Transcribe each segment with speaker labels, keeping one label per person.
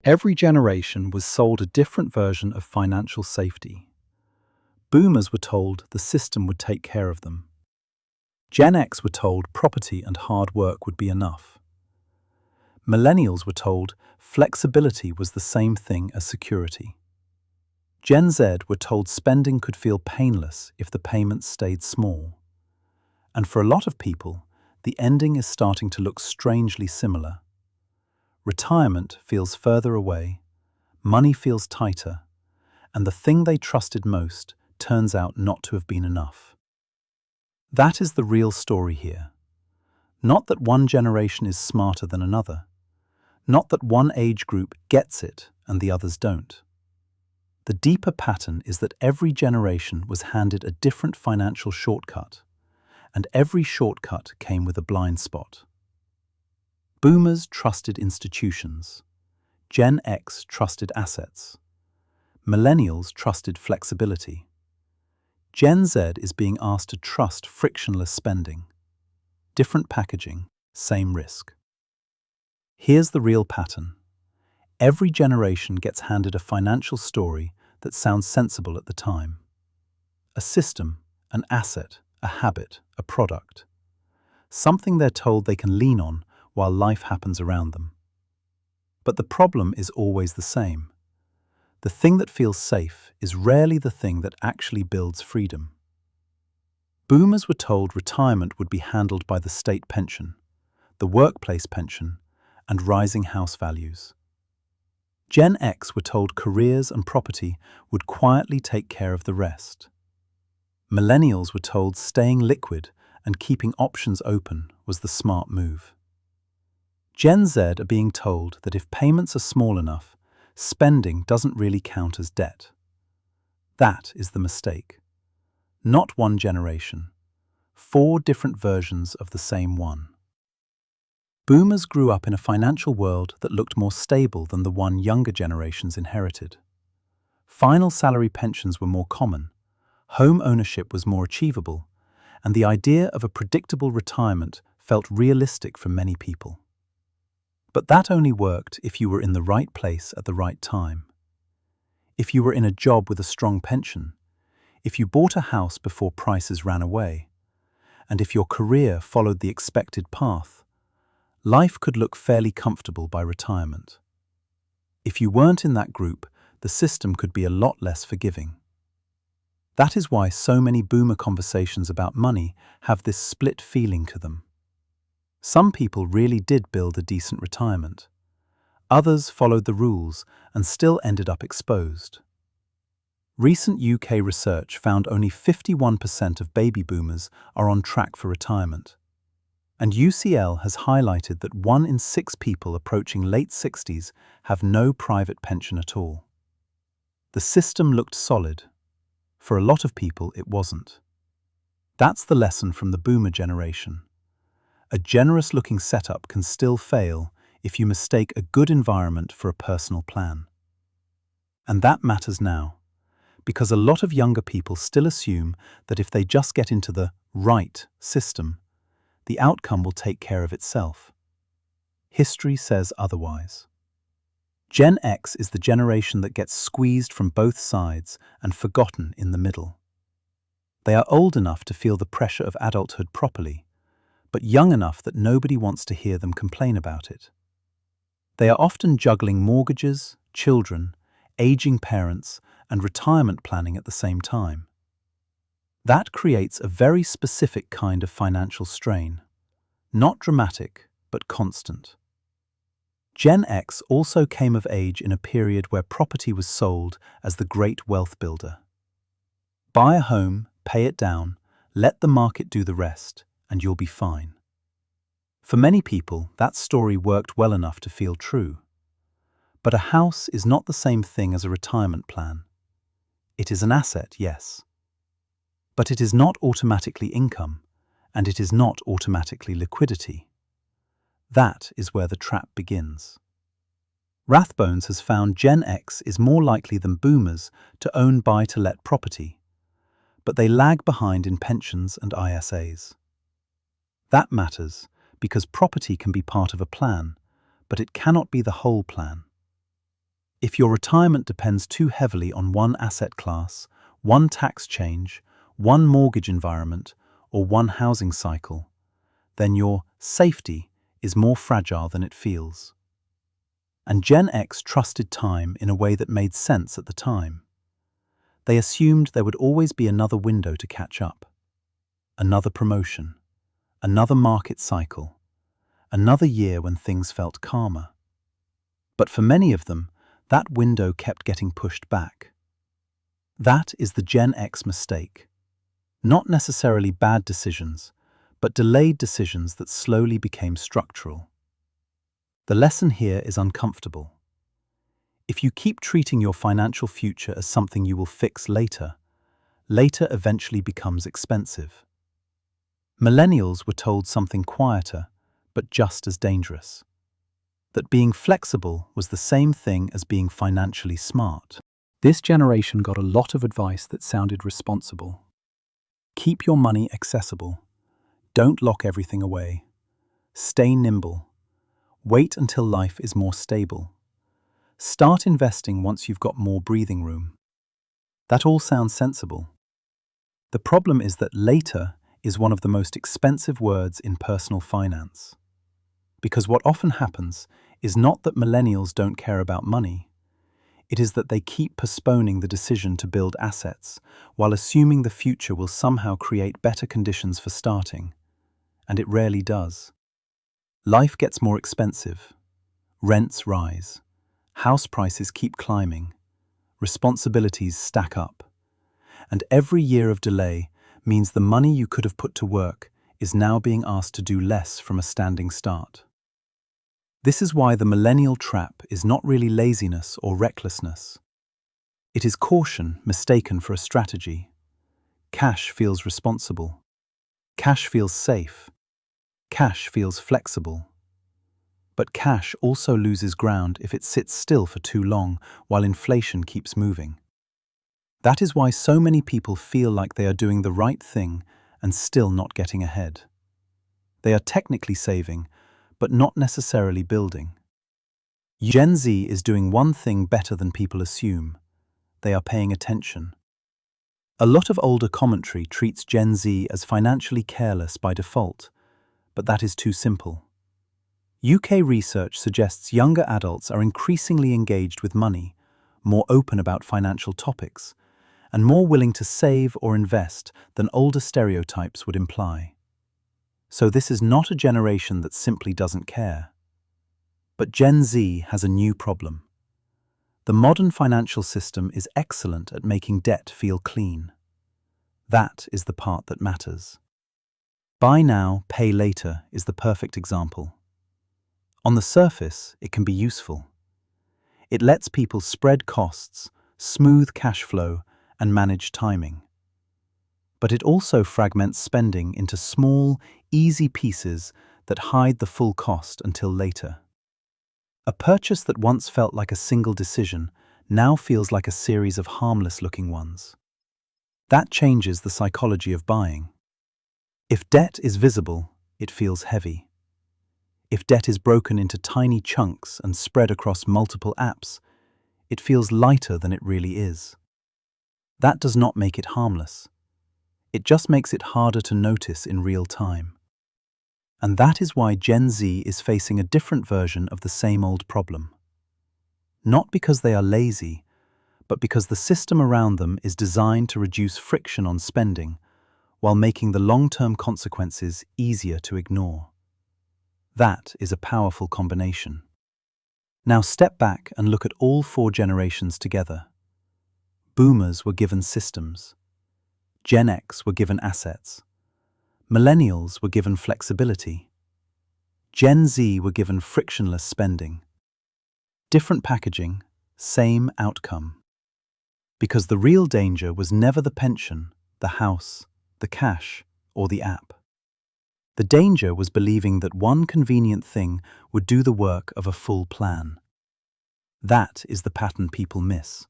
Speaker 1: Every generation was sold a different version of financial safety. Boomers were told the system would take care of them. Gen X were told property and hard work would be enough. Millennials were told flexibility was the same thing as security. Gen Z were told spending could feel painless if the payments stayed small. And for a lot of people, the ending is starting to look strangely similar. Retirement feels further away, money feels tighter, and the thing they trusted most turns out not to have been enough. That is the real story here. Not that one generation is smarter than another. Not that one age group gets it and the others don't. The deeper pattern is that every generation was handed a different financial shortcut, and every shortcut came with a blind spot. Boomers trusted institutions. Gen X trusted assets. Millennials trusted flexibility. Gen Z is being asked to trust frictionless spending. Different packaging, same risk. Here's the real pattern. Every generation gets handed a financial story that sounds sensible at the time. A system, an asset, a habit, a product. Something they're told they can lean on while life happens around them. But the problem is always the same. The thing that feels safe is rarely the thing that actually builds freedom. Boomers were told retirement would be handled by the state pension, the workplace pension, and rising house values. Gen X were told careers and property would quietly take care of the rest. Millennials were told staying liquid and keeping options open was the smart move. Gen Z are being told that if payments are small enough, spending doesn't really count as debt. That is the mistake. Not one generation. 4 different versions of the same one. Boomers grew up in a financial world that looked more stable than the one younger generations inherited. Final salary pensions were more common, home ownership was more achievable, and the idea of a predictable retirement felt realistic for many people. But that only worked if you were in the right place at the right time. If you were in a job with a strong pension, if you bought a house before prices ran away, and if your career followed the expected path, life could look fairly comfortable by retirement. If you weren't in that group, the system could be a lot less forgiving. That is why so many boomer conversations about money have this split feeling to them. Some people really did build a decent retirement. Others followed the rules and still ended up exposed. Recent UK research found only 51% of baby boomers are on track for retirement. And UCL has highlighted that 1 in 6 people approaching late 60s have no private pension at all. The system looked solid. For a lot of people, it wasn't. That's the lesson from the boomer generation. A generous-looking setup can still fail if you mistake a good environment for a personal plan. And that matters now, because a lot of younger people still assume that if they just get into the right system, the outcome will take care of itself. History says otherwise. Gen X is the generation that gets squeezed from both sides and forgotten in the middle. They are old enough to feel the pressure of adulthood properly, but young enough that nobody wants to hear them complain about it. They are often juggling mortgages, children, aging parents, and retirement planning at the same time. That creates a very specific kind of financial strain. Not dramatic, but constant. Gen X also came of age in a period where property was sold as the great wealth builder. Buy a home, pay it down, let the market do the rest, and you'll be fine. For many people, that story worked well enough to feel true. But a house is not the same thing as a retirement plan. It is an asset, yes. But it is not automatically income, and it is not automatically liquidity. That is where the trap begins. Rathbones has found Gen X is more likely than boomers to own buy-to-let property, but they lag behind in pensions and ISAs. That matters because property can be part of a plan, but it cannot be the whole plan. If your retirement depends too heavily on one asset class, one tax change, one mortgage environment, or one housing cycle, then your safety is more fragile than it feels. And Gen X trusted time in a way that made sense at the time. They assumed there would always be another window to catch up. Another promotion, another market cycle, another year when things felt calmer. But for many of them, that window kept getting pushed back. That is the Gen X mistake. Not necessarily bad decisions, but delayed decisions that slowly became structural. The lesson here is uncomfortable. If you keep treating your financial future as something you will fix later, later eventually becomes expensive. Millennials were told something quieter, but just as dangerous. That being flexible was the same thing as being financially smart. This generation got a lot of advice that sounded responsible. Keep your money accessible. Don't lock everything away. Stay nimble. Wait until life is more stable. Start investing once you've got more breathing room. That all sounds sensible. The problem is that later is one of the most expensive words in personal finance. Because what often happens is not that millennials don't care about money. It is that they keep postponing the decision to build assets while assuming the future will somehow create better conditions for starting. And it rarely does. Life gets more expensive. Rents rise. House prices keep climbing. Responsibilities stack up. And every year of delay means the money you could have put to work is now being asked to do less from a standing start. This is why the millennial trap is not really laziness or recklessness. It is caution mistaken for a strategy. Cash feels responsible. Cash feels safe. Cash feels flexible. But cash also loses ground if it sits still for too long while inflation keeps moving. That is why so many people feel like they are doing the right thing and still not getting ahead. They are technically saving, but not necessarily building. Gen Z is doing one thing better than people assume. They are paying attention. A lot of older commentary treats Gen Z as financially careless by default, but that is too simple. UK research suggests younger adults are increasingly engaged with money, more open about financial topics, and more willing to save or invest than older stereotypes would imply. So this is not a generation that simply doesn't care. But Gen Z has a new problem. The modern financial system is excellent at making debt feel clean. That is the part that matters. Buy now, pay later is the perfect example. On the surface, it can be useful. It lets people spread costs, smooth cash flow, and manage timing. But it also fragments spending into small, easy pieces that hide the full cost until later. A purchase that once felt like a single decision now feels like a series of harmless-looking ones. That changes the psychology of buying. If debt is visible, it feels heavy. If debt is broken into tiny chunks and spread across multiple apps, it feels lighter than it really is. That does not make it harmless. It just makes it harder to notice in real time. And that is why Gen Z is facing a different version of the same old problem. Not because they are lazy, but because the system around them is designed to reduce friction on spending while making the long-term consequences easier to ignore. That is a powerful combination. Now step back and look at all four generations together. Boomers were given systems. Gen X were given assets. Millennials were given flexibility. Gen Z were given frictionless spending. Different packaging, same outcome. Because the real danger was never the pension, the house, the cash, or the app. The danger was believing that one convenient thing would do the work of a full plan. That is the pattern people miss.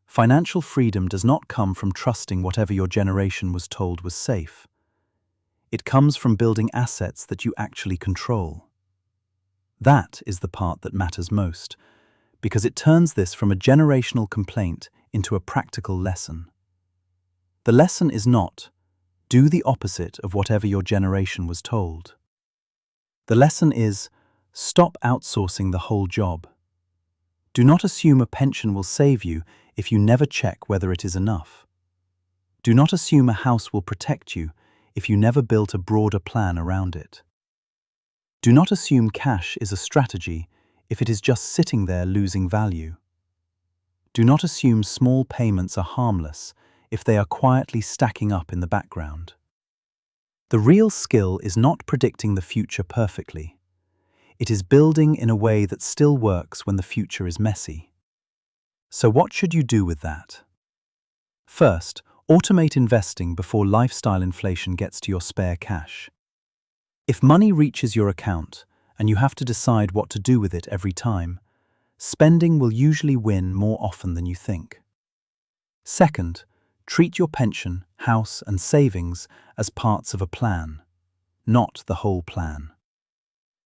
Speaker 1: Financial freedom does not come from trusting whatever your generation was told was safe. It comes from building assets that you actually control. That is the part that matters most, because it turns this from a generational complaint into a practical lesson. The lesson is not, do the opposite of whatever your generation was told. The lesson is, stop outsourcing the whole job. Do not assume a pension will save you if you never check whether it is enough. Do not assume a house will protect you if you never built a broader plan around it. Do not assume cash is a strategy if it is just sitting there losing value. Do not assume small payments are harmless if they are quietly stacking up in the background. The real skill is not predicting the future perfectly. It is building in a way that still works when the future is messy. So what should you do with that? First, automate investing before lifestyle inflation gets to your spare cash. If money reaches your account and you have to decide what to do with it every time, spending will usually win more often than you think. Second, treat your pension, house, and savings as parts of a plan, not the whole plan.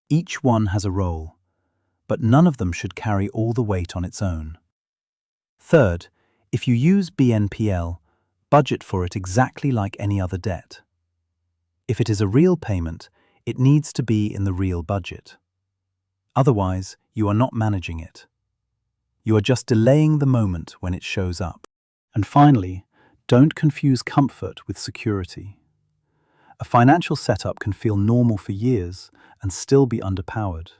Speaker 1: Each one has a role, but none of them should carry all the weight on its own. Third, if you use BNPL, budget for it exactly like any other debt. If it is a real payment, it needs to be in the real budget. Otherwise, you are not managing it. You are just delaying the moment when it shows up. And finally, don't confuse comfort with security. A financial setup can feel normal for years and still be underpowered.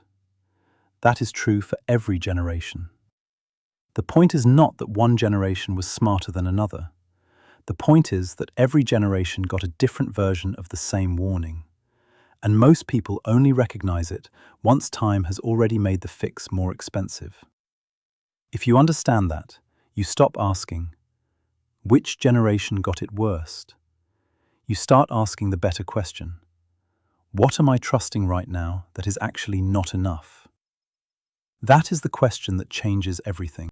Speaker 1: That is true for every generation. The point is not that one generation was smarter than another. The point is that every generation got a different version of the same warning. And most people only recognize it once time has already made the fix more expensive. If you understand that, you stop asking, which generation got it worst? You start asking the better question, what am I trusting right now that is actually not enough? That is the question that changes everything.